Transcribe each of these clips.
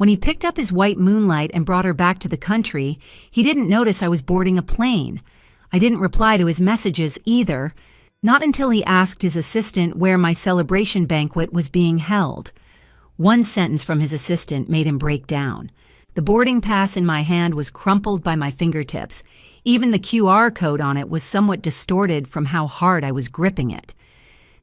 When he picked up his white moonlight and brought her back to the country, he didn't notice I was boarding a plane. I didn't reply to his messages either, not until he asked his assistant where my celebration banquet was being held. One sentence from his assistant made him break down. The boarding pass in my hand was crumpled by my fingertips. Even the QR code on it was somewhat distorted from how hard I was gripping it.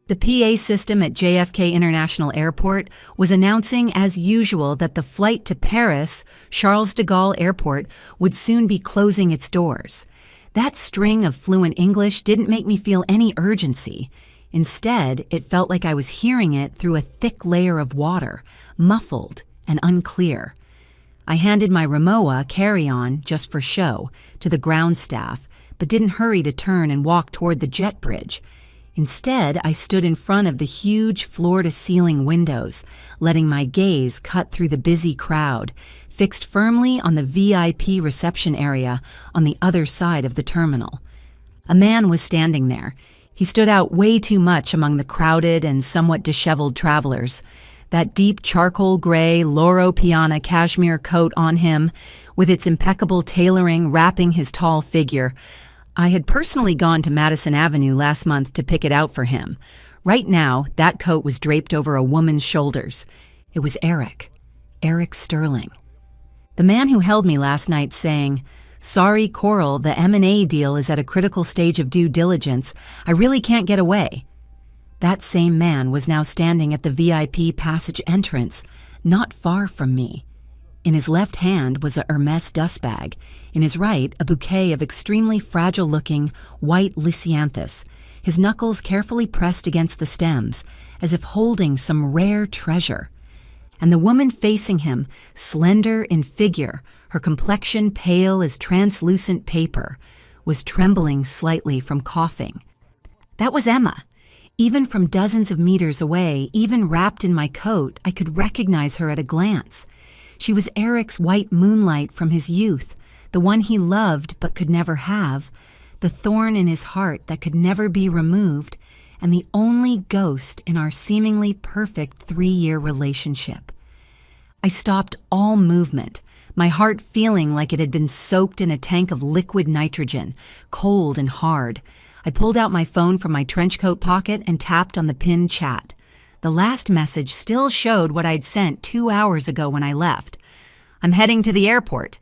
The PA system at JFK International Airport was announcing as usual that the flight to Paris, Charles de Gaulle Airport, would soon be closing its doors. That string of fluent English didn't make me feel any urgency. Instead, it felt like I was hearing it through a thick layer of water, muffled and unclear. I handed my Rimowa carry-on, just for show, to the ground staff, but didn't hurry to turn and walk toward the jet bridge. Instead, I stood in front of the huge floor-to-ceiling windows, letting my gaze cut through the busy crowd, fixed firmly on the VIP reception area on the other side of the terminal. A man was standing there. He stood out way too much among the crowded and somewhat disheveled travelers. That deep charcoal gray Loro Piana cashmere coat on him, with its impeccable tailoring wrapping his tall figure. I had personally gone to Madison Avenue last month to pick it out for him. Right now, that coat was draped over a woman's shoulders. It was Eric Sterling. The man who held me last night saying, "Sorry, Coral, the M&A deal is at a critical stage of due diligence. I really can't get away." That same man was now standing at the VIP passage entrance, not far from me. In his left hand was a Hermes dust bag. In his right, a bouquet of extremely fragile-looking white lisianthus, his knuckles carefully pressed against the stems, as if holding some rare treasure. And the woman facing him, slender in figure, her complexion pale as translucent paper, was trembling slightly from coughing. That was Emma. Even from dozens of meters away, even wrapped in my coat, I could recognize her at a glance. She was Eric's white moonlight from his youth, the one he loved but could never have, the thorn in his heart that could never be removed, and the only ghost in our seemingly perfect 3-year relationship. I stopped all movement, my heart feeling like it had been soaked in a tank of liquid nitrogen, cold and hard. I pulled out my phone from my trench coat pocket and tapped on the pinned chat. The last message still showed what I'd sent 2 hours ago when I left. "I'm heading to the airport."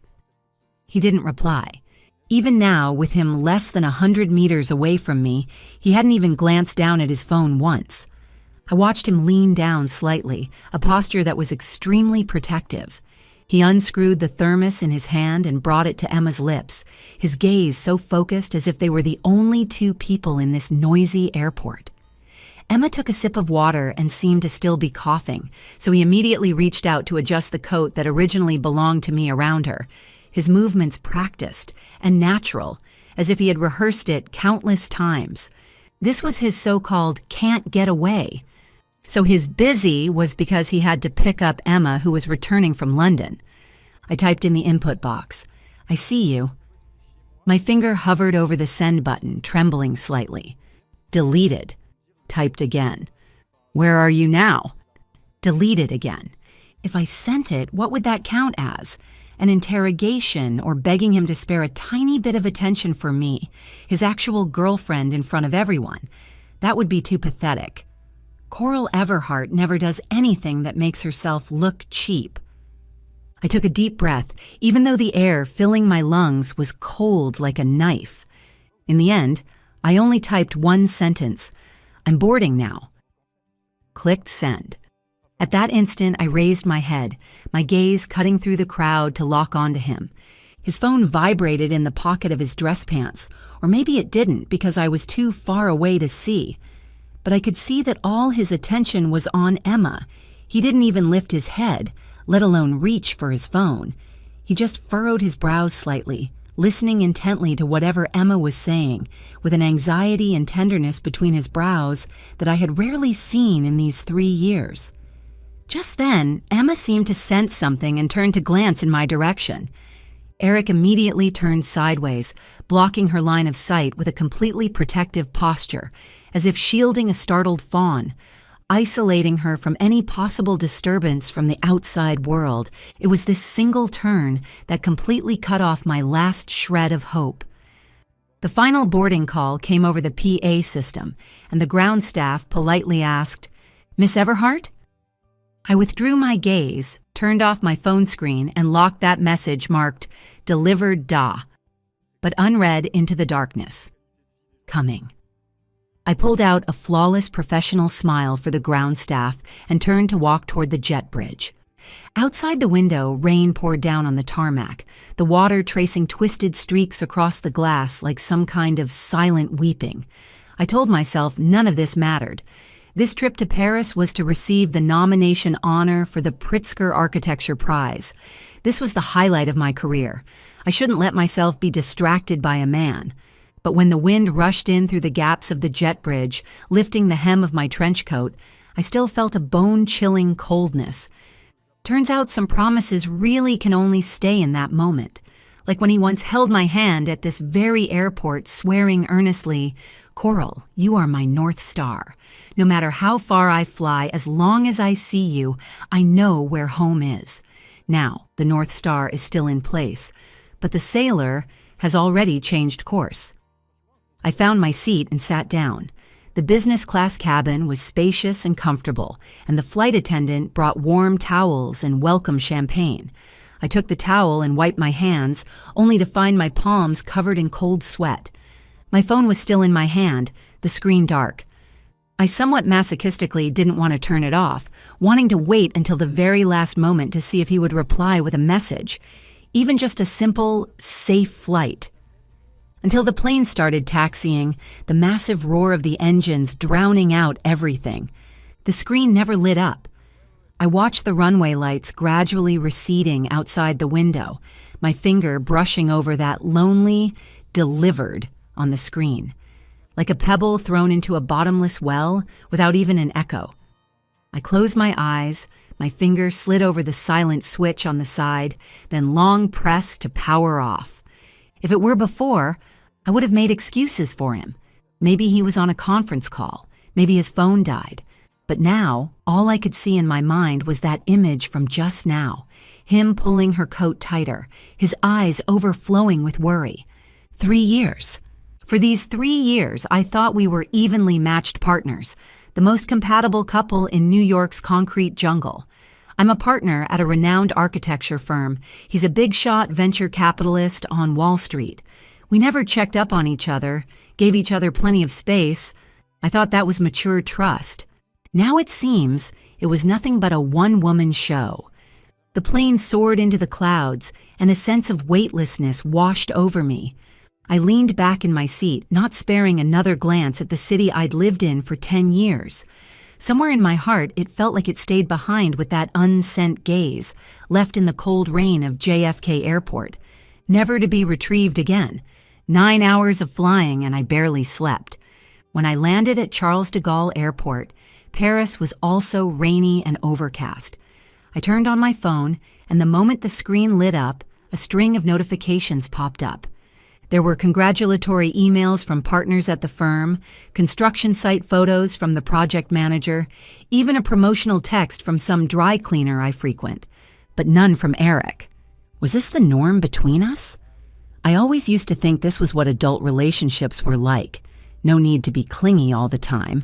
He didn't reply. Even now, with him less than 100 meters away from me, he hadn't even glanced down at his phone once. I watched him lean down slightly, a posture that was extremely protective. He unscrewed the thermos in his hand and brought it to Emma's lips, his gaze so focused as if they were the only two people in this noisy airport. Emma took a sip of water and seemed to still be coughing, so he immediately reached out to adjust the coat that originally belonged to me around her, his movements practiced and natural, as if he had rehearsed it countless times. This was his so-called "can't get away." So his busy was because he had to pick up Emma, who was returning from London. I typed in the input box, "I see you." My finger hovered over the send button, trembling slightly. "Deleted." Typed again. "Where are you now?" Deleted again. If I sent it, what would that count as? An interrogation or begging him to spare a tiny bit of attention for me, his actual girlfriend in front of everyone? That would be too pathetic. Coral Everhart never does anything that makes herself look cheap. I took a deep breath, even though the air filling my lungs was cold like a knife. In the end, I only typed one sentence. "I'm boarding now." Clicked send. At that instant, I raised my head, my gaze cutting through the crowd to lock onto him. His phone vibrated in the pocket of his dress pants, or maybe it didn't because I was too far away to see. But I could see that all his attention was on Emma. He didn't even lift his head, let alone reach for his phone. He just furrowed his brows slightly, listening intently to whatever Emma was saying, with an anxiety and tenderness between his brows that I had rarely seen in these 3 years. Just then, Emma seemed to sense something and turned to glance in my direction. Eric immediately turned sideways, blocking her line of sight with a completely protective posture, as if shielding a startled fawn. isolating her from any possible disturbance from the outside world. It was this single turn that completely cut off my last shred of hope. The final boarding call came over the PA system, and the ground staff politely asked, "Miss Everhart?" I withdrew my gaze, turned off my phone screen, and locked that message marked "Delivered Da," but unread into the darkness. Coming. I pulled out a flawless professional smile for the ground staff and turned to walk toward the jet bridge. Outside the window, rain poured down on the tarmac, the water tracing twisted streaks across the glass like some kind of silent weeping. I told myself none of this mattered. This trip to Paris was to receive the nomination honor for the Pritzker Architecture Prize. This was the highlight of my career. I shouldn't let myself be distracted by a man. But when the wind rushed in through the gaps of the jet bridge, lifting the hem of my trench coat, I still felt a bone-chilling coldness. Turns out some promises really can only stay in that moment. Like when he once held my hand at this very airport, swearing earnestly, "Coral, you are my North Star. No matter how far I fly, as long as I see you, I know where home is." Now, the North Star is still in place, but the sailor has already changed course. I found my seat and sat down. The business class cabin was spacious and comfortable, and the flight attendant brought warm towels and welcome champagne. I took the towel and wiped my hands, only to find my palms covered in cold sweat. My phone was still in my hand, the screen dark. I somewhat masochistically didn't want to turn it off, wanting to wait until the very last moment to see if he would reply with a message, even just a simple, "safe flight." Until the plane started taxiing, the massive roar of the engines drowning out everything. The screen never lit up. I watched the runway lights gradually receding outside the window, my finger brushing over that lonely "delivered" on the screen, like a pebble thrown into a bottomless well without even an echo. I closed my eyes, my finger slid over the silent switch on the side, then long pressed to power off. If it were before, I would have made excuses for him. Maybe he was on a conference call. Maybe his phone died. But now, all I could see in my mind was that image from just now, him pulling her coat tighter, his eyes overflowing with worry. 3 years. For these 3 years, I thought we were evenly matched partners, the most compatible couple in New York's concrete jungle. I'm a partner at a renowned architecture firm. He's a big-shot venture capitalist on Wall Street. We never checked up on each other, gave each other plenty of space. I thought that was mature trust. Now it seems it was nothing but a one-woman show. The plane soared into the clouds, and a sense of weightlessness washed over me. I leaned back in my seat, not sparing another glance at the city I'd lived in for 10 years. Somewhere in my heart, it felt like it stayed behind with that unsent gaze, left in the cold rain of JFK Airport, never to be retrieved again. 9 hours of flying, and I barely slept. When I landed at Charles de Gaulle Airport, Paris was also rainy and overcast. I turned on my phone, and the moment the screen lit up, a string of notifications popped up. There were congratulatory emails from partners at the firm, construction site photos from the project manager, even a promotional text from some dry cleaner I frequent, but none from Eric. Was this the norm between us? I always used to think this was what adult relationships were like. No need to be clingy all the time.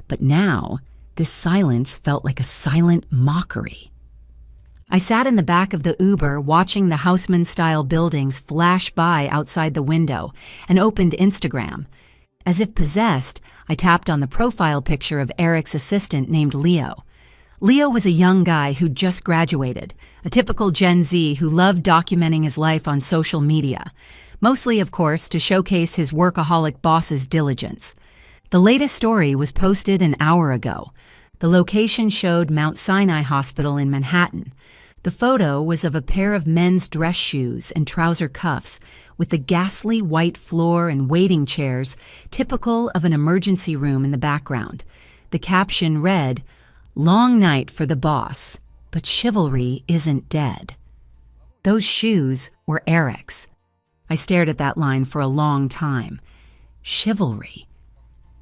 But now, this silence felt like a silent mockery. I sat in the back of the Uber watching the Haussmann-style buildings flash by outside the window and opened Instagram. As if possessed, I tapped on the profile picture of Eric's assistant named Leo. Leo was a young guy who'd just graduated, a typical Gen Z who loved documenting his life on social media, mostly, of course, to showcase his workaholic boss's diligence. The latest story was posted an hour ago. The location showed Mount Sinai Hospital in Manhattan. The photo was of a pair of men's dress shoes and trouser cuffs, with the ghastly white floor and waiting chairs typical of an emergency room in the background. The caption read, "Long night for the boss, but chivalry isn't dead." Those shoes were Eric's. I stared at that line for a long time. Chivalry.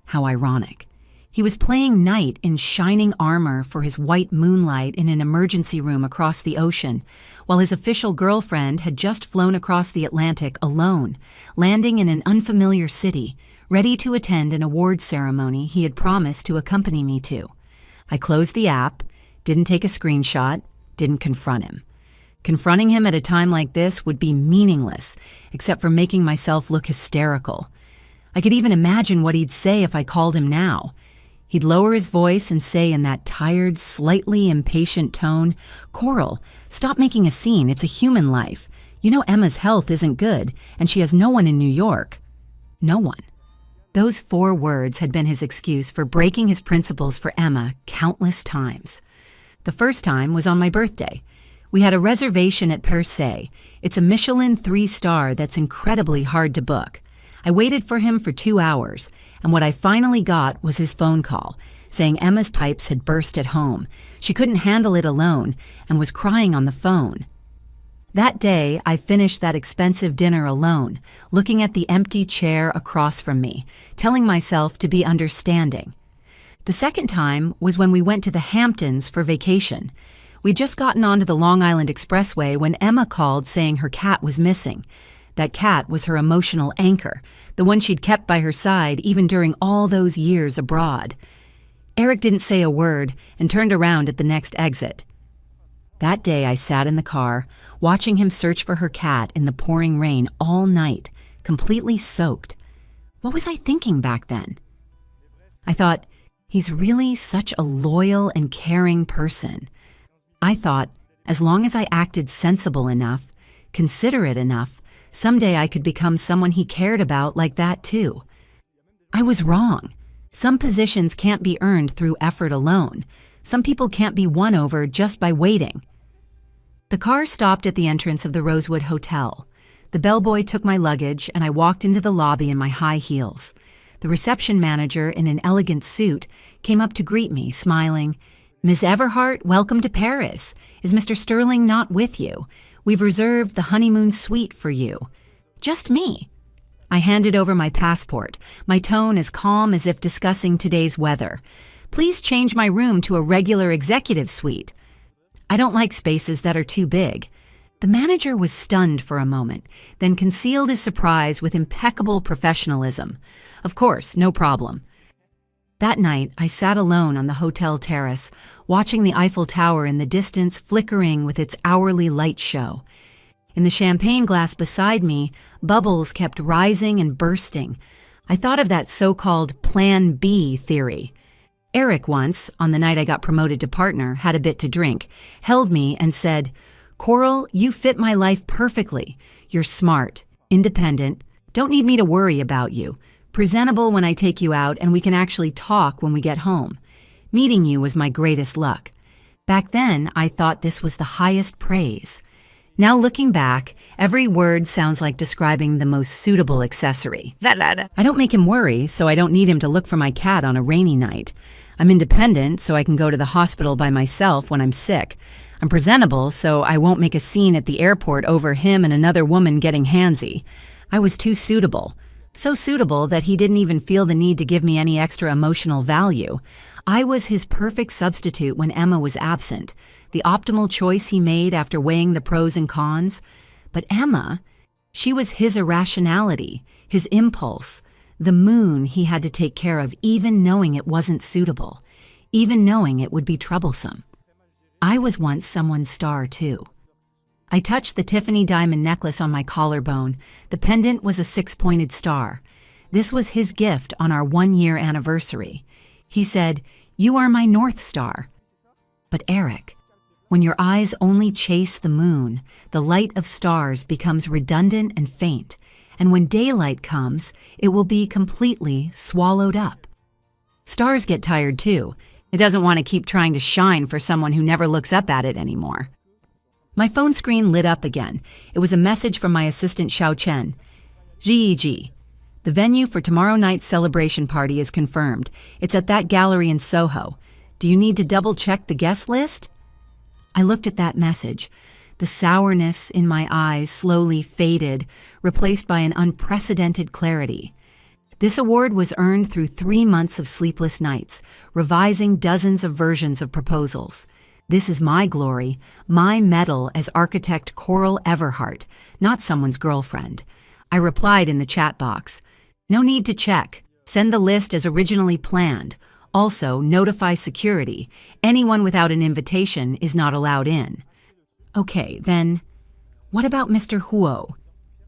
How ironic. He was playing knight in shining armor for his white moonlight in an emergency room across the ocean, while his official girlfriend had just flown across the Atlantic alone, landing in an unfamiliar city, ready to attend an awards ceremony he had promised to accompany me to. I closed the app, didn't take a screenshot, didn't confront him. Confronting him at a time like this would be meaningless, except for making myself look hysterical. I could even imagine what he'd say if I called him now. He'd lower his voice and say in that tired, slightly impatient tone, "Coral, stop making a scene. It's a human life. You know Emma's health isn't good, and she has no one in New York." No one. Those 4 words had been his excuse for breaking his principles for Emma countless times. The first time was on my birthday. We had a reservation at Per Se. It's a Michelin 3-star that's incredibly hard to book. I waited for him for 2 hours, and what I finally got was his phone call, saying Emma's pipes had burst at home. She couldn't handle it alone and was crying on the phone. That day, I finished that expensive dinner alone, looking at the empty chair across from me, telling myself to be understanding. The second time was when we went to the Hamptons for vacation. We'd just gotten onto the Long Island Expressway when Emma called saying her cat was missing. That cat was her emotional anchor, the one she'd kept by her side even during all those years abroad. Eric didn't say a word and turned around at the next exit. That day I sat in the car, watching him search for her cat in the pouring rain all night, completely soaked. What was I thinking back then? I thought, he's really such a loyal and caring person. I thought, as long as I acted sensible enough, considerate enough, someday I could become someone he cared about like that too. I was wrong. Some positions can't be earned through effort alone. Some people can't be won over just by waiting. The car stopped at the entrance of the Rosewood Hotel. The bellboy took my luggage and I walked into the lobby in my high heels. The reception manager in an elegant suit came up to greet me, smiling. "Miss Everhart, welcome to Paris. Is Mr. Sterling not with you? We've reserved the honeymoon suite for you." Just me. I handed over my passport, my tone as calm as if discussing today's weather. "Please change my room to a regular executive suite. I don't like spaces that are too big." The manager was stunned for a moment, then concealed his surprise with impeccable professionalism. "Of course, no problem." That night, I sat alone on the hotel terrace, watching the Eiffel Tower in the distance flickering with its hourly light show. In the champagne glass beside me, bubbles kept rising and bursting. I thought of that so-called Plan B theory. Eric once, on the night I got promoted to partner, had a bit to drink, held me and said, "Coral, you fit my life perfectly. You're smart, independent, don't need me to worry about you. Presentable when I take you out, and we can actually talk when we get home. Meeting you was my greatest luck." Back then, I thought this was the highest praise. Now looking back, every word sounds like describing the most suitable accessory. I don't make him worry, so I don't need him to look for my cat on a rainy night. I'm independent, so I can go to the hospital by myself when I'm sick. I'm presentable, so I won't make a scene at the airport over him and another woman getting handsy. I was too suitable. So suitable that he didn't even feel the need to give me any extra emotional value. I was his perfect substitute when Emma was absent, the optimal choice he made after weighing the pros and cons. But Emma, she was his irrationality, his impulse, the moon he had to take care of even knowing it wasn't suitable, even knowing it would be troublesome. I was once someone's star too. I touched the Tiffany diamond necklace on my collarbone. The pendant was a 6-pointed star. This was his gift on our 1-year anniversary. He said, "You are my North Star." But Eric, when your eyes only chase the moon, the light of stars becomes redundant and faint, and when daylight comes, it will be completely swallowed up. Stars get tired too. It doesn't want to keep trying to shine for someone who never looks up at it anymore. My phone screen lit up again. It was a message from my assistant Xiao Chen. "GEG. The venue for tomorrow night's celebration party is confirmed. It's at that gallery in Soho. Do you need to double-check the guest list?" I looked at that message. The sourness in my eyes slowly faded, replaced by an unprecedented clarity. This award was earned through 3 months of sleepless nights, revising dozens of versions of proposals. This is my glory, my medal as architect Coral Everhart, not someone's girlfriend. I replied in the chat box. No need to check. Send the list as originally planned. Also, notify security. Anyone without an invitation is not allowed in. Okay, then, what about Mr. Huo?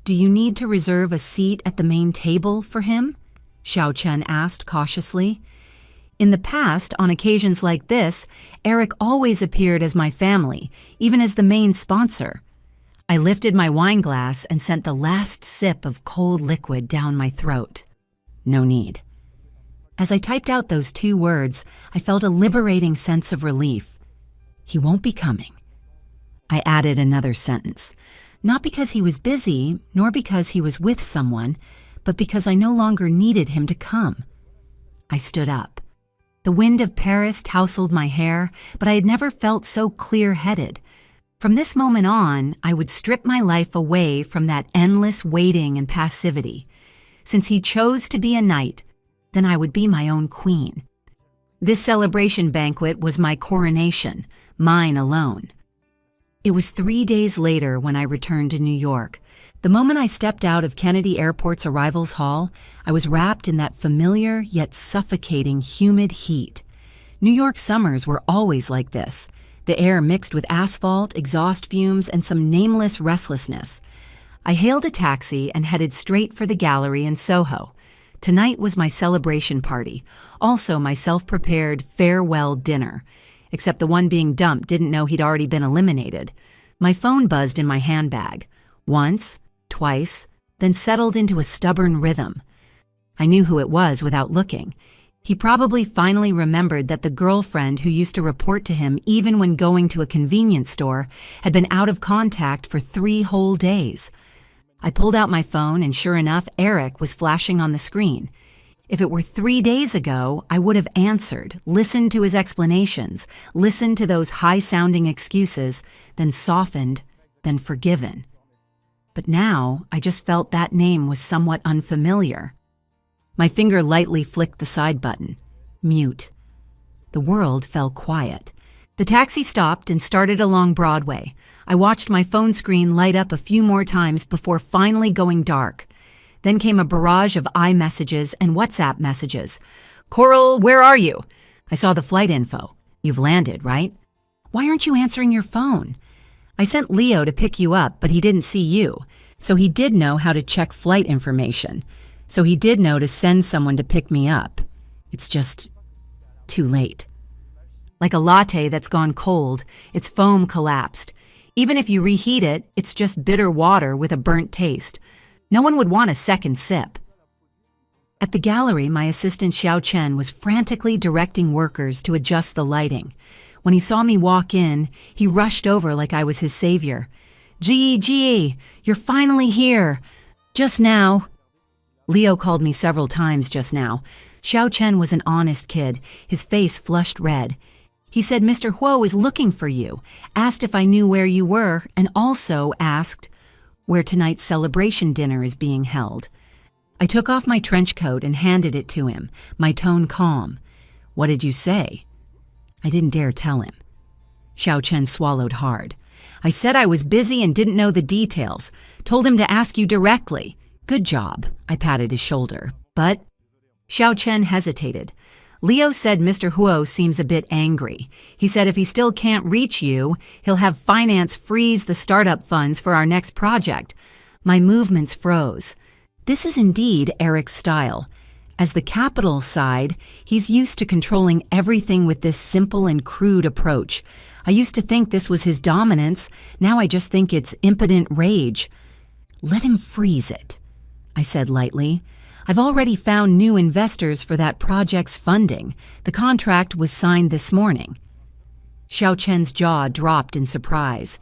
Do you need to reserve a seat at the main table for him? Xiao Chen asked cautiously. In the past, on occasions like this, Eric always appeared as my family, even as the main sponsor. I lifted my wine glass and sent the last sip of cold liquid down my throat. No need. As I typed out those 2 words, I felt a liberating sense of relief. He won't be coming. I added another sentence, not because he was busy, nor because he was with someone, but because I no longer needed him to come. I stood up. The wind of Paris tousled my hair, but I had never felt so clear-headed. From this moment on, I would strip my life away from that endless waiting and passivity. Since he chose to be a knight, then I would be my own queen. This celebration banquet was my coronation, mine alone. It was 3 days later when I returned to New York. The moment I stepped out of Kennedy Airport's arrivals hall, I was wrapped in that familiar yet suffocating humid heat. New York summers were always like this, the air mixed with asphalt, exhaust fumes, and some nameless restlessness. I hailed a taxi and headed straight for the gallery in Soho. Tonight was my celebration party, also my self-prepared farewell dinner. Except the one being dumped didn't know he'd already been eliminated. My phone buzzed in my handbag. Once, twice, then settled into a stubborn rhythm. I knew who it was without looking. He probably finally remembered that the girlfriend who used to report to him even when going to a convenience store had been out of contact for 3 whole days. I pulled out my phone and sure enough, Eric was flashing on the screen. If it were 3 days ago, I would have answered, listened to his explanations, listened to those high-sounding excuses, then softened, then forgiven. But now, I just felt that name was somewhat unfamiliar. My finger lightly flicked the side button. Mute. The world fell quiet. The taxi stopped and started along Broadway. I watched my phone screen light up a few more times before finally going dark. Then came a barrage of iMessages and WhatsApp messages. Coral, where are you? I saw the flight info. You've landed, right? Why aren't you answering your phone? I sent Leo to pick you up, but he didn't see you. So he did know how to check flight information. So he did know to send someone to pick me up. It's just too late. Like a latte that's gone cold, its foam collapsed. Even if you reheat it, it's just bitter water with a burnt taste. No one would want a second sip. At the gallery, my assistant Xiao Chen was frantically directing workers to adjust the lighting. When he saw me walk in, he rushed over like I was his savior. Gee, you're finally here. Just now. Leo called me several times just now. Xiao Chen was an honest kid, his face flushed red. He said Mr. Huo is looking for you, asked if I knew where you were, and also asked where tonight's celebration dinner is being held. I took off my trench coat and handed it to him, my tone calm. What did you say? I didn't dare tell him. Xiao Chen swallowed hard. I said I was busy and didn't know the details. Told him to ask you directly. Good job. I patted his shoulder. But Xiao Chen hesitated. Leo said Mr. Huo seems a bit angry. He said if he still can't reach you, he'll have finance freeze the startup funds for our next project. My movements froze. This is indeed Eric's style. As the capital side, he's used to controlling everything with this simple and crude approach. I used to think this was his dominance. Now I just think it's impotent rage. Let him freeze it, I said lightly. I've already found new investors for that project's funding. The contract was signed this morning. Xiao Chen's jaw dropped in surprise.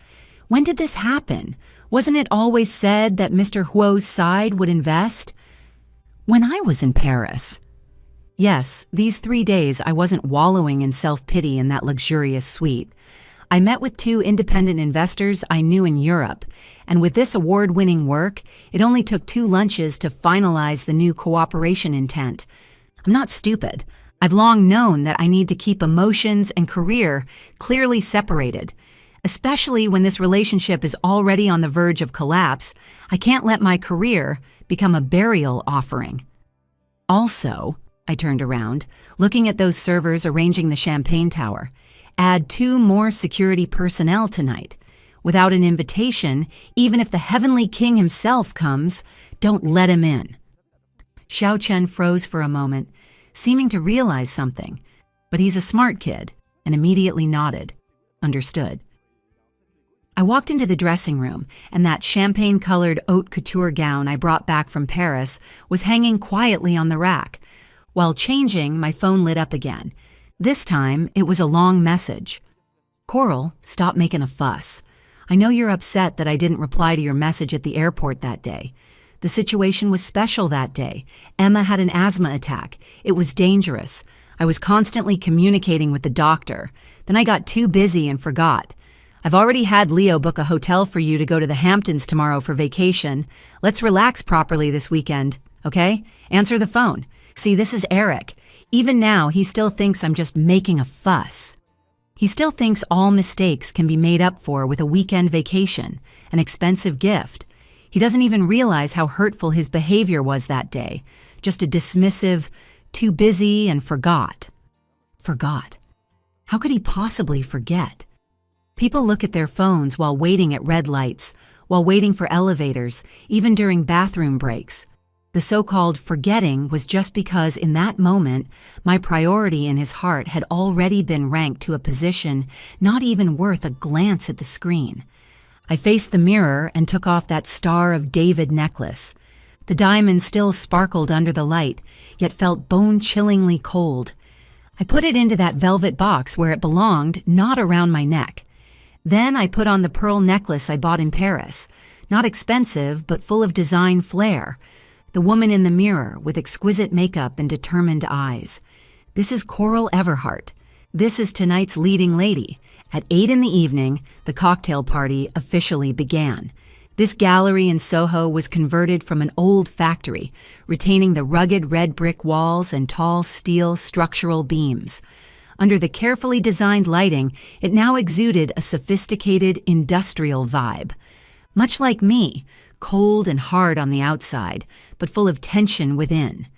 When did this happen? Wasn't it always said that Mr. Huo's side would invest? When I was in Paris. Yes, these 3 days I wasn't wallowing in self-pity in that luxurious suite. I met with two independent investors I knew in Europe, and with this award-winning work, it only took 2 lunches to finalize the new cooperation intent. I'm not stupid. I've long known that I need to keep emotions and career clearly separated. Especially when this relationship is already on the verge of collapse, I can't let my career become a burial offering. Also, I turned around, looking at those servers arranging the champagne tower. Add 2 more security personnel tonight. Without an invitation, even if the heavenly king himself comes, don't let him in. Xiao Chen froze for a moment, seeming to realize something, but he's a smart kid, and immediately nodded. Understood. I walked into the dressing room, and that champagne-colored haute couture gown I brought back from Paris was hanging quietly on the rack. While changing, my phone lit up again. This time, it was a long message. Coral, stop making a fuss. I know you're upset that I didn't reply to your message at the airport that day. The situation was special that day. Emma had an asthma attack. It was dangerous. I was constantly communicating with the doctor. Then I got too busy and forgot. I've already had Leo book a hotel for you to go to the Hamptons tomorrow for vacation. Let's relax properly this weekend, okay? Answer the phone. See, this is Eric. Even now, he still thinks I'm just making a fuss. He still thinks all mistakes can be made up for with a weekend vacation, an expensive gift. He doesn't even realize how hurtful his behavior was that day. Just a dismissive, too busy and forgot. Forgot. How could he possibly forget? People look at their phones while waiting at red lights, while waiting for elevators, even during bathroom breaks. The so-called forgetting was just because in that moment, my priority in his heart had already been ranked to a position not even worth a glance at the screen. I faced the mirror and took off that Star of David necklace. The diamond still sparkled under the light, yet felt bone-chillingly cold. I put it into that velvet box where it belonged, not around my neck. Then I put on the pearl necklace I bought in Paris. Not expensive, but full of design flair. The woman in the mirror with exquisite makeup and determined eyes. This is Coral Everhart. This is tonight's leading lady. At 8 in the evening, the cocktail party officially began. This gallery in Soho was converted from an old factory, retaining the rugged red brick walls and tall steel structural beams. Under the carefully designed lighting, it now exuded a sophisticated industrial vibe. Much like me, cold and hard on the outside, but full of tension within.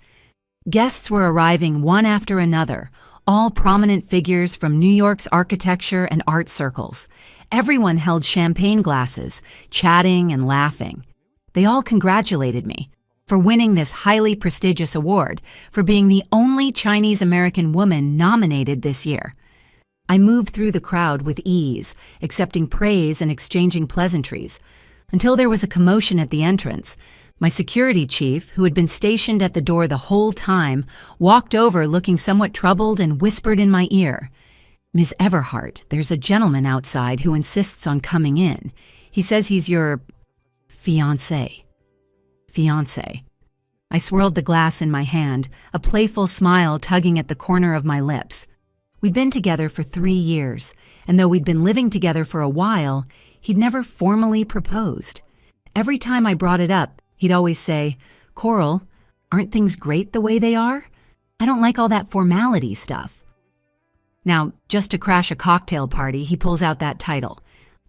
Guests were arriving one after another, all prominent figures from New York's architecture and art circles. Everyone held champagne glasses, chatting and laughing. They all congratulated me for winning this highly prestigious award, for being the only Chinese-American woman nominated this year. I moved through the crowd with ease, accepting praise and exchanging pleasantries, until there was a commotion at the entrance. My security chief, who had been stationed at the door the whole time, walked over looking somewhat troubled and whispered in my ear, "Ms. Everhart, there's a gentleman outside who insists on coming in. He says he's your fiancé." Fiancé. I swirled the glass in my hand, a playful smile tugging at the corner of my lips. We'd been together for 3 years, and though we'd been living together for a while, he'd never formally proposed. Every time I brought it up, he'd always say, "Coral, aren't things great the way they are? I don't like all that formality stuff." Now, just to crash a cocktail party, he pulls out that title.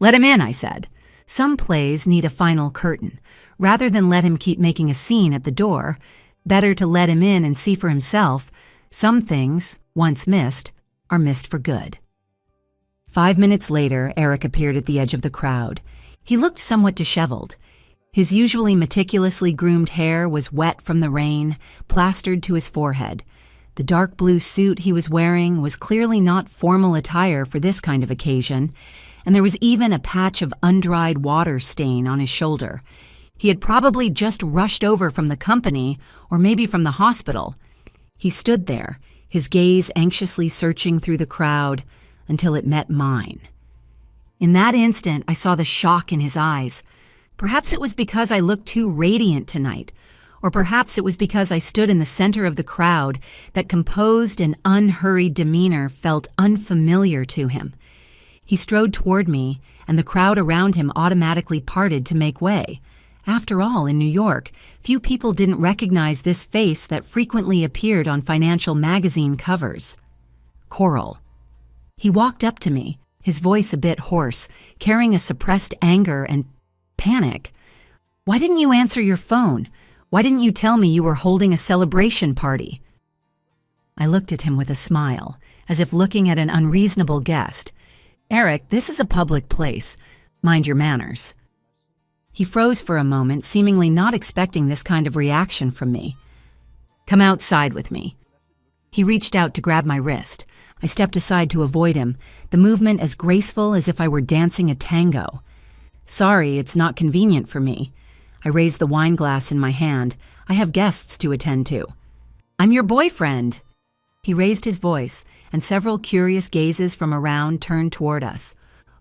"Let him in," I said. Some plays need a final curtain. Rather than let him keep making a scene at the door, better to let him in and see for himself. Some things, once missed, are missed for good. 5 minutes later, Eric appeared at the edge of the crowd. He looked somewhat disheveled. His usually meticulously groomed hair was wet from the rain, plastered to his forehead. The dark blue suit he was wearing was clearly not formal attire for this kind of occasion, and there was even a patch of undried water stain on his shoulder. He had probably just rushed over from the company, or maybe from the hospital. He stood there, his gaze anxiously searching through the crowd, until it met mine. In that instant, I saw the shock in his eyes. Perhaps it was because I looked too radiant tonight, or perhaps it was because I stood in the center of the crowd that composed and unhurried demeanor felt unfamiliar to him. He strode toward me, and the crowd around him automatically parted to make way. After all, in New York, few people didn't recognize this face that frequently appeared on financial magazine covers. Coral. He walked up to me, his voice a bit hoarse, carrying a suppressed anger and panic. "Why didn't you answer your phone? Why didn't you tell me you were holding a celebration party?" I looked at him with a smile, as if looking at an unreasonable guest. "Eric, this is a public place. Mind your manners." He froze for a moment, seemingly not expecting this kind of reaction from me. "Come outside with me." He reached out to grab my wrist. I stepped aside to avoid him, the movement as graceful as if I were dancing a tango. "Sorry, it's not convenient for me." I raised the wine glass in my hand. "I have guests to attend to." "I'm your boyfriend." He raised his voice, and several curious gazes from around turned toward us.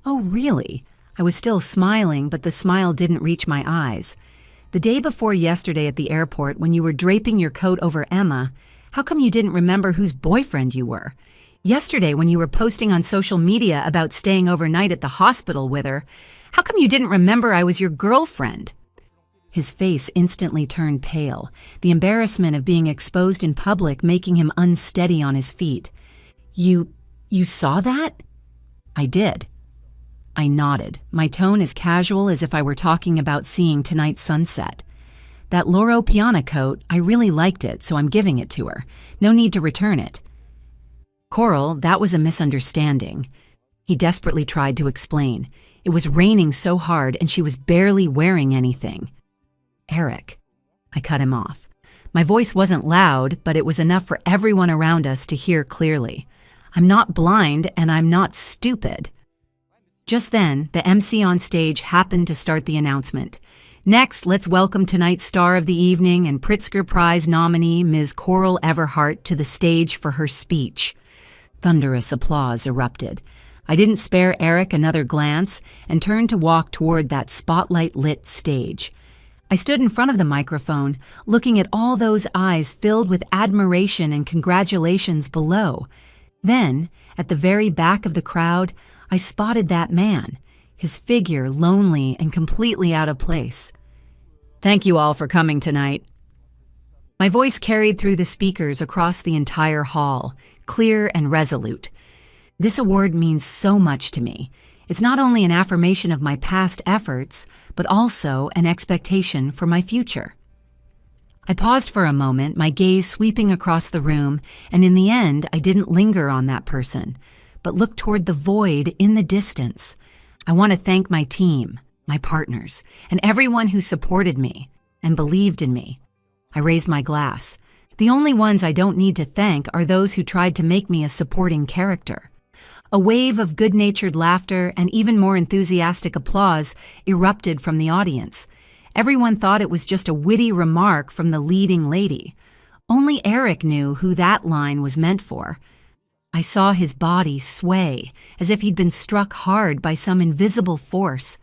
"Oh, really?" I was still smiling, but the smile didn't reach my eyes. "The day before yesterday at the airport, when you were draping your coat over Emma, how come you didn't remember whose boyfriend you were? Yesterday, when you were posting on social media about staying overnight at the hospital with her, how come you didn't remember I was your girlfriend?" His face instantly turned pale, the embarrassment of being exposed in public making him unsteady on his feet. You saw that?" "I did." I nodded, my tone as casual as if I were talking about seeing tonight's sunset. "That Loro Piana coat, I really liked it, so I'm giving it to her. No need to return it." "Coral, that was a misunderstanding." He desperately tried to explain. It was raining so hard and she was barely wearing anything. "Eric." I cut him off. My voice wasn't loud, but it was enough for everyone around us to hear clearly. "I'm not blind and I'm not stupid." Just then, the MC on stage happened to start the announcement. "Next, let's welcome tonight's star of the evening and Pritzker Prize nominee, Ms. Coral Everhart, to the stage for her speech." Thunderous applause erupted. I didn't spare Eric another glance and turned to walk toward that spotlight-lit stage. I stood in front of the microphone, looking at all those eyes filled with admiration and congratulations below. Then, at the very back of the crowd, I spotted that man, his figure lonely and completely out of place. "Thank you all for coming tonight." My voice carried through the speakers across the entire hall, clear and resolute. This award means so much to me. It's not only an affirmation of my past efforts, but also an expectation for my future. I paused for a moment, my gaze sweeping across the room, and in the end, I didn't linger on that person, but looked toward the void in the distance. I want to thank my team, my partners, and everyone who supported me and believed in me. I raised my glass. The only ones I don't need to thank are those who tried to make me a supporting character. A wave of good-natured laughter and even more enthusiastic applause erupted from the audience. Everyone thought it was just a witty remark from the leading lady. Only Eric knew who that line was meant for. I saw his body sway, as if he'd been struck hard by some invisible force.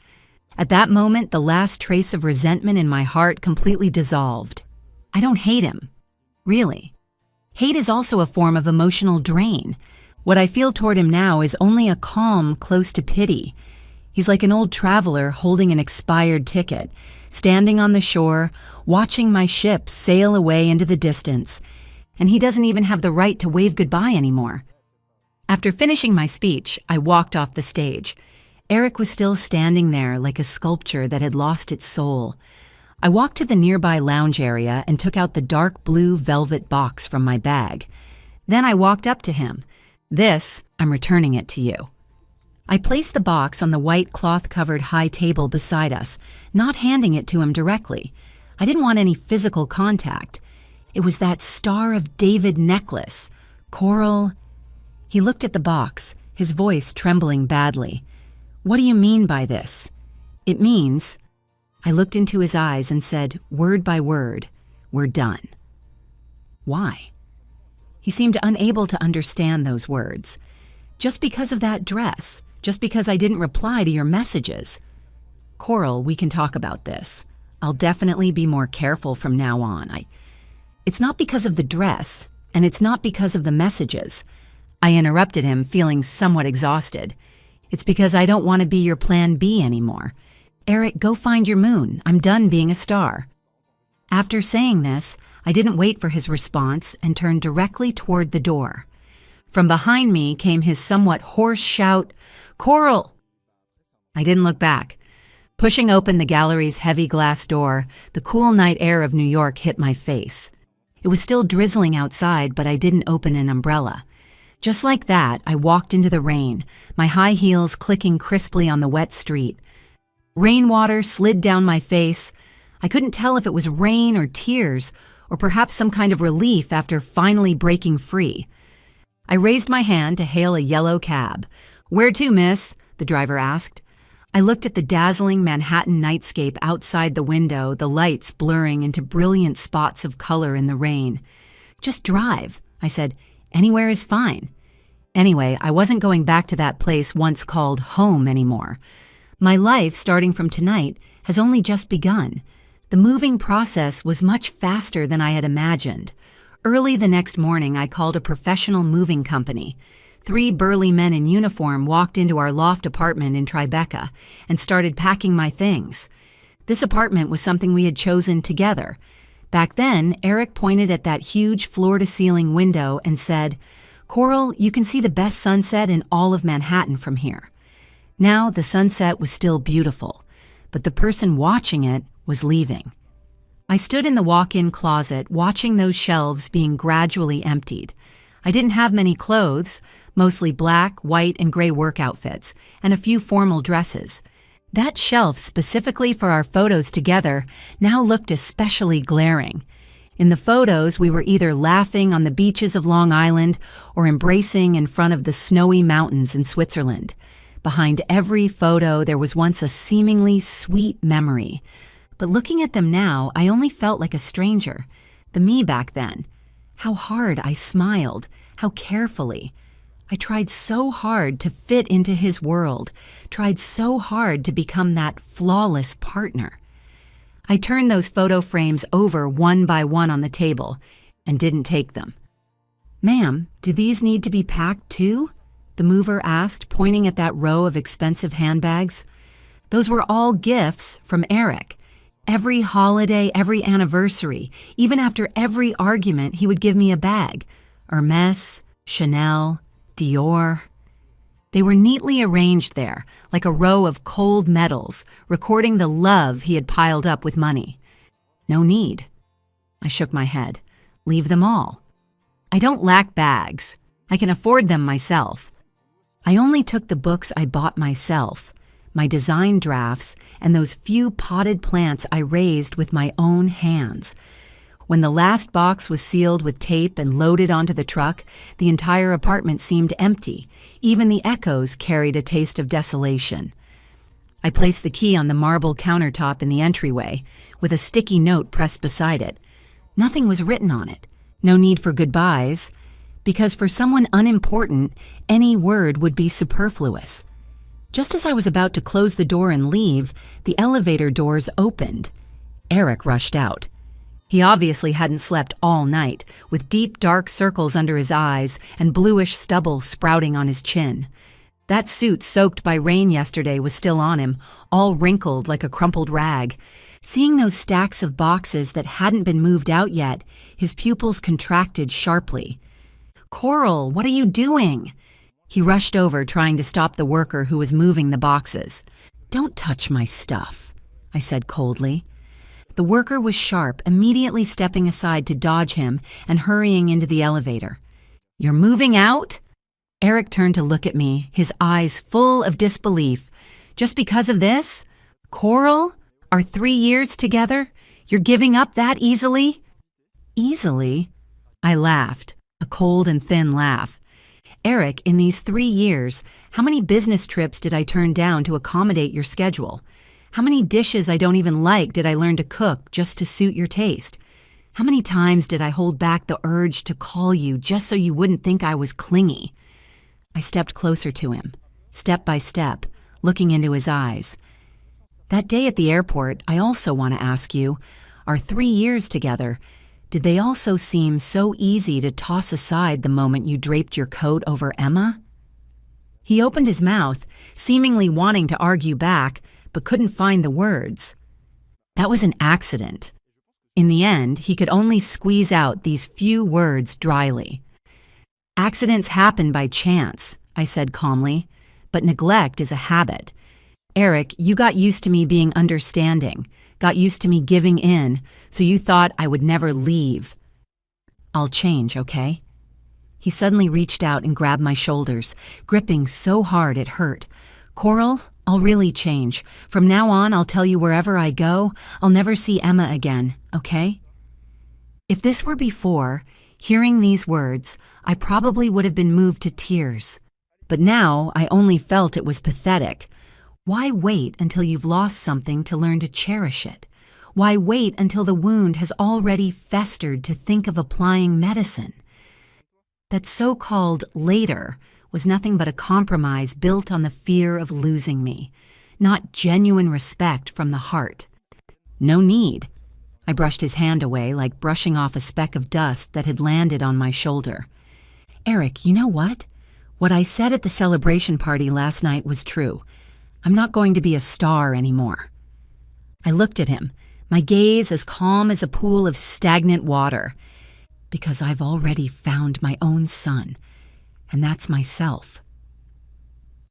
At that moment, the last trace of resentment in my heart completely dissolved. I don't hate him. Really. Hate is also a form of emotional drain. What I feel toward him now is only a calm close to pity. He's like an old traveler holding an expired ticket, standing on the shore, watching my ship sail away into the distance, and he doesn't even have the right to wave goodbye anymore. After finishing my speech, I walked off the stage. Eric was still standing there like a sculpture that had lost its soul. I walked to the nearby lounge area and took out the dark blue velvet box from my bag. Then I walked up to him. "This, I'm returning it to you." I placed the box on the white cloth-covered high table beside us, not handing it to him directly. I didn't want any physical contact. It was that Star of David necklace. Coral. He looked at the box, his voice trembling badly. "What do you mean by this?" "It means..." I looked into his eyes and said, word by word, "We're done." Why? He seemed unable to understand those words. "Just because of that dress. Just because I didn't reply to your messages." "Coral, we can talk about this. I'll definitely be more careful from now on. It's not because of the dress, and it's not because of the messages." I interrupted him, feeling somewhat exhausted. It's because I don't want to be your plan B anymore. Eric, go find your moon. I'm done being a star. After saying this, I didn't wait for his response and turned directly toward the door. From behind me came his somewhat hoarse shout, "Coral!" I didn't look back. Pushing open the gallery's heavy glass door, the cool night air of New York hit my face. It was still drizzling outside, but I didn't open an umbrella. Just like that, I walked into the rain, my high heels clicking crisply on the wet street. Rainwater slid down my face. I couldn't tell if it was rain or tears, or perhaps some kind of relief after finally breaking free. I raised my hand to hail a yellow cab. "Where to, miss?" the driver asked. I looked at the dazzling Manhattan nightscape outside the window, the lights blurring into brilliant spots of color in the rain. "Just drive," I said. "Anywhere is fine." Anyway, I wasn't going back to that place once called home anymore. My life, starting from tonight, has only just begun. The moving process was much faster than I had imagined. Early the next morning, I called a professional moving company. 3 burly men in uniform walked into our loft apartment in Tribeca and started packing my things. This apartment was something we had chosen together. Back then, Eric pointed at that huge floor-to-ceiling window and said, "Coral, you can see the best sunset in all of Manhattan from here." Now, the sunset was still beautiful, but the person watching it was leaving. I stood in the walk-in closet watching those shelves being gradually emptied. I didn't have many clothes, mostly black, white, and gray work outfits, and a few formal dresses. That shelf specifically for our photos together now looked especially glaring. In the photos, we were either laughing on the beaches of Long Island or embracing in front of the snowy mountains in Switzerland. Behind every photo, there was once a seemingly sweet memory. But looking at them now, I only felt like a stranger, the me back then. How hard I smiled, how carefully. I tried so hard to fit into his world, tried so hard to become that flawless partner. I turned those photo frames over one by one on the table and didn't take them. "Ma'am, do these need to be packed too?" the mover asked, pointing at that row of expensive handbags. Those were all gifts from Eric. Every holiday, every anniversary, even after every argument, he would give me a bag. Hermes, Chanel, Dior. They were neatly arranged there, like a row of cold medals, recording the love he had piled up with money. "No need." I shook my head. "Leave them all. I don't lack bags. I can afford them myself." I only took the books I bought myself, my design drafts, and those few potted plants I raised with my own hands. When the last box was sealed with tape and loaded onto the truck, the entire apartment seemed empty. Even the echoes carried a taste of desolation. I placed the key on the marble countertop in the entryway, with a sticky note pressed beside it. Nothing was written on it. No need for goodbyes, because for someone unimportant, any word would be superfluous. Just as I was about to close the door and leave, the elevator doors opened. Eric rushed out. He obviously hadn't slept all night, with deep dark circles under his eyes and bluish stubble sprouting on his chin. That suit soaked by rain yesterday was still on him, all wrinkled like a crumpled rag. Seeing those stacks of boxes that hadn't been moved out yet, his pupils contracted sharply. "Coral, what are you doing?" He rushed over, trying to stop the worker who was moving the boxes. "Don't touch my stuff," I said coldly. The worker was sharp, immediately stepping aside to dodge him and hurrying into the elevator. "You're moving out?" Eric turned to look at me, his eyes full of disbelief. "Just because of this? Coral? Our 3 years together? You're giving up that easily?" "Easily?" I laughed, a cold and thin laugh. "Eric, in these 3 years, how many business trips did I turn down to accommodate your schedule? How many dishes I don't even like did I learn to cook just to suit your taste? How many times did I hold back the urge to call you just so you wouldn't think I was clingy?" I stepped closer to him, step by step, looking into his eyes. "That day at the airport, I also want to ask you, our 3 years together, did they also seem so easy to toss aside the moment you draped your coat over Emma?" He opened his mouth, seemingly wanting to argue back, but couldn't find the words. That was an accident. In the end, he could only squeeze out these few words dryly. Accidents happen by chance, I said calmly, but neglect is a habit. Eric, you got used to me being understanding, got used to me giving in, so you thought I would never leave. I'll change, okay? He suddenly reached out and grabbed my shoulders, gripping so hard it hurt. Coral, I'll really change. From now on, I'll tell you wherever I go, I'll never see Emma again, okay? If this were before, hearing these words, I probably would have been moved to tears. But now I only felt it was pathetic. Why wait until you've lost something to learn to cherish it? Why wait until the wound has already festered to think of applying medicine? That so-called later was nothing but a compromise built on the fear of losing me, not genuine respect from the heart. No need. I brushed his hand away like brushing off a speck of dust that had landed on my shoulder. Eric, you know what? What I said at the celebration party last night was true. I'm not going to be a star anymore. I looked at him, my gaze as calm as a pool of stagnant water, because I've already found my own sun, and that's myself.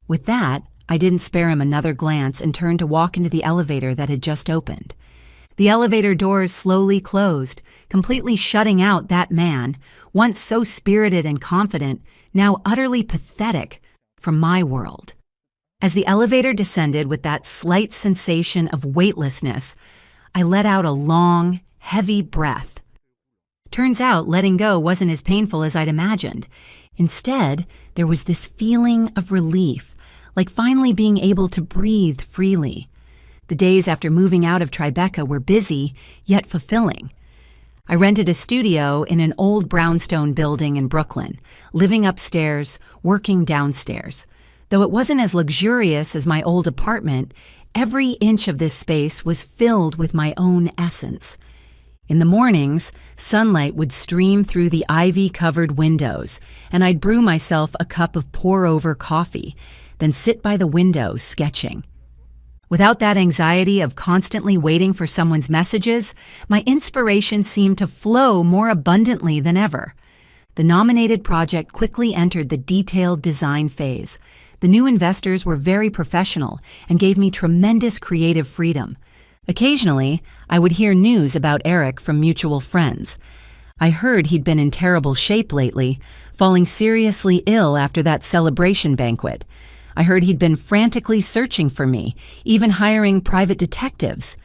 With that, I didn't spare him another glance and turned to walk into the elevator that had just opened. The elevator doors slowly closed, completely shutting out that man, once so spirited and confident, now utterly pathetic, from my world. As the elevator descended with that slight sensation of weightlessness, I let out a long, heavy breath. Turns out letting go wasn't as painful as I'd imagined. Instead, there was this feeling of relief, like finally being able to breathe freely. The days after moving out of Tribeca were busy, yet fulfilling. I rented a studio in an old brownstone building in Brooklyn, living upstairs, working downstairs. Though it wasn't as luxurious as my old apartment, every inch of this space was filled with my own essence. In the mornings, sunlight would stream through the ivy-covered windows, and I'd brew myself a cup of pour-over coffee, then sit by the window sketching. Without that anxiety of constantly waiting for someone's messages, my inspiration seemed to flow more abundantly than ever. The nominated project quickly entered the detailed design phase. The new investors were very professional and gave me tremendous creative freedom. Occasionally, I would hear news about Eric from mutual friends. I heard he'd been in terrible shape lately, falling seriously ill after that celebration banquet. I heard he'd been frantically searching for me, even hiring private detectives.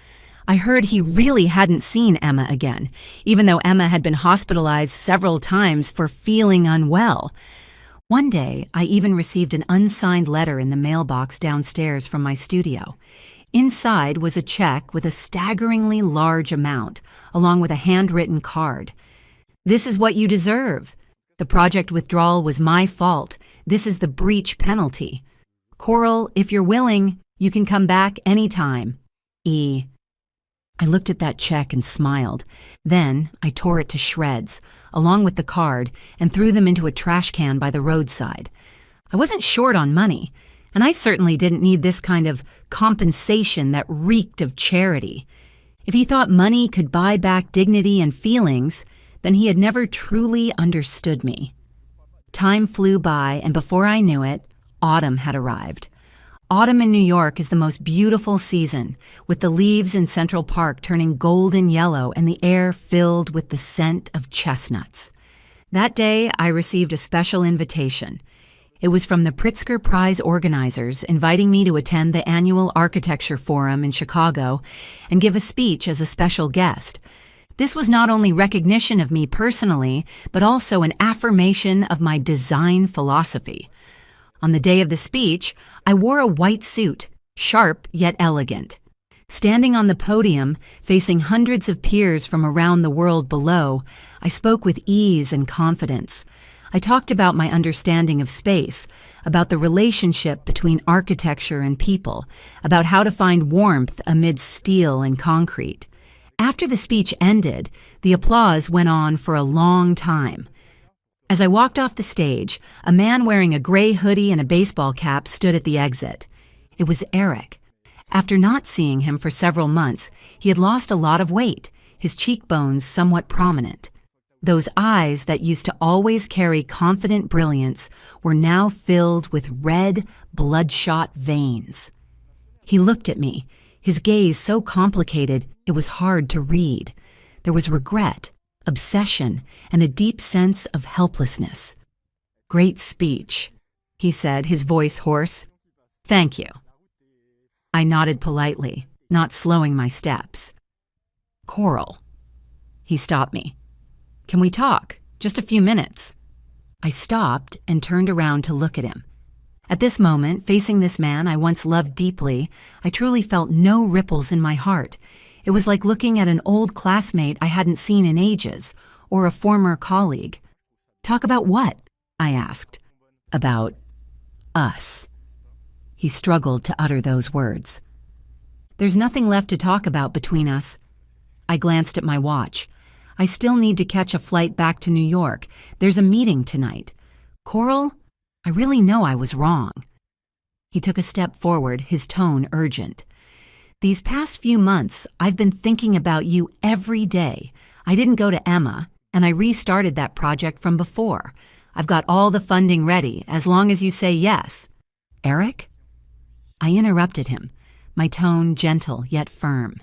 I heard he really hadn't seen Emma again, even though Emma had been hospitalized several times for feeling unwell. One day, I even received an unsigned letter in the mailbox downstairs from my studio. Inside was a check with a staggeringly large amount, along with a handwritten card. This is what you deserve. The project withdrawal was my fault. This is the breach penalty. Coral, if you're willing, you can come back anytime. E. I looked at that check and smiled. Then I tore it to shreds, along with the card, and threw them into a trash can by the roadside. I wasn't short on money, and I certainly didn't need this kind of compensation that reeked of charity. If he thought money could buy back dignity and feelings, then he had never truly understood me. Time flew by, and before I knew it, autumn had arrived. Autumn in New York is the most beautiful season, with the leaves in Central Park turning golden yellow and the air filled with the scent of chestnuts. That day, I received a special invitation. It was from the Pritzker Prize organizers inviting me to attend the annual Architecture Forum in Chicago and give a speech as a special guest. This was not only recognition of me personally, but also an affirmation of my design philosophy. On the day of the speech, I wore a white suit, sharp yet elegant. Standing on the podium, facing hundreds of peers from around the world below, I spoke with ease and confidence. I talked about my understanding of space, about the relationship between architecture and people, about how to find warmth amid steel and concrete. After the speech ended, the applause went on for a long time. As I walked off the stage, a man wearing a gray hoodie and a baseball cap stood at the exit. It was Eric. After not seeing him for several months, he had lost a lot of weight, his cheekbones somewhat prominent. Those eyes that used to always carry confident brilliance were now filled with red, bloodshot veins. He looked at me, his gaze so complicated it was hard to read. There was regret, obsession, and a deep sense of helplessness. "Great speech," he said, his voice hoarse. "Thank you." I nodded politely, not slowing my steps. "Coral." He stopped me. "Can we talk? Just a few minutes." I stopped and turned around to look at him. At this moment, facing this man I once loved deeply, I truly felt no ripples in my heart. It was like looking at an old classmate I hadn't seen in ages, or a former colleague. "Talk about what?" I asked. "About us." He struggled to utter those words. "There's nothing left to talk about between us." I glanced at my watch. "I still need to catch a flight back to New York. There's a meeting tonight. Coral, I really know I was wrong." He took a step forward, his tone urgent. "These past few months, I've been thinking about you every day. I didn't go to Emma, and I restarted that project from before. I've got all the funding ready, as long as you say yes." "Eric?" I interrupted him, my tone gentle yet firm.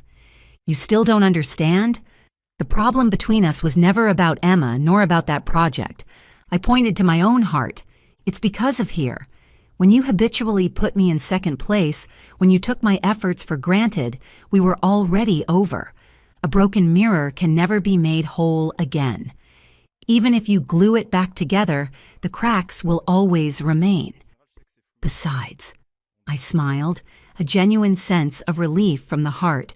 "You still don't understand? The problem between us was never about Emma nor about that project. I pointed to my own heart. It's because of here. When you habitually put me in second place, when you took my efforts for granted, we were already over. A broken mirror can never be made whole again. Even if you glue it back together, the cracks will always remain. Besides," I smiled, a genuine sense of relief from the heart,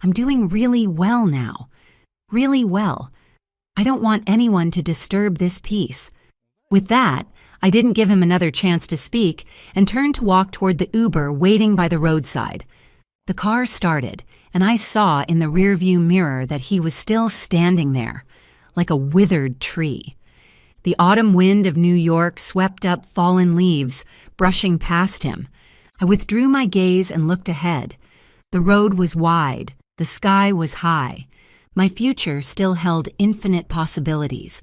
"I'm doing really well now. Really well. I don't want anyone to disturb this peace." With that, I didn't give him another chance to speak and turned to walk toward the Uber waiting by the roadside. The car started, and I saw in the rearview mirror that he was still standing there, like a withered tree. The autumn wind of New York swept up fallen leaves, brushing past him. I withdrew my gaze and looked ahead. The road was wide, the sky was high. My future still held infinite possibilities,